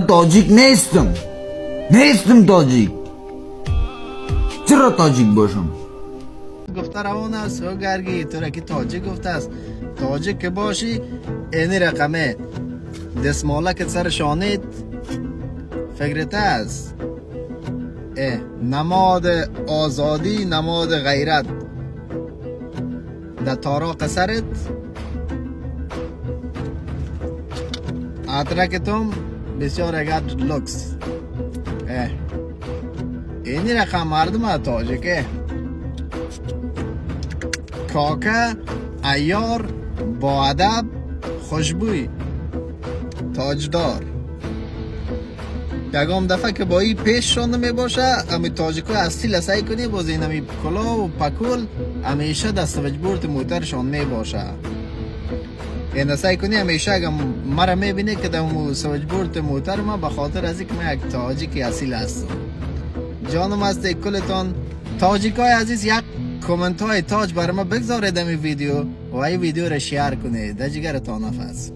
تاجیک نیستم تاجیک. چرا تاجیک باشم؟ گفته روان است او گرگی تو را که تاجیک گفته است. تاجیک که باشی اینی رقمه دستماله که سر شانید فکرت است. نماد آزادی، نماد غیرت در تاراق سرت، اترکتم بسیار اگر لکس. اینی رقم مردم تاجیکه. کاکه عیار با ادب خوشبوی تاجدار. یکم دفعه که با این پیش شانده می باشه امی تاجیکای اصلی لسعی کنی باز این امی کلا و پکول همیشه دست وجبورت موترشان می باشه. این سعی کنی همیشه اگر مرا می بینی که در سوجبورت موتر ما به خاطر از اینکه من یک تاجیک اصیل هستم. جانم است کلتان تاجیکای عزیز، یک کامنت های تاج برای ما بگذارید در ویدیو و این ویدیو را شیر کنید. در جگرتان نفس.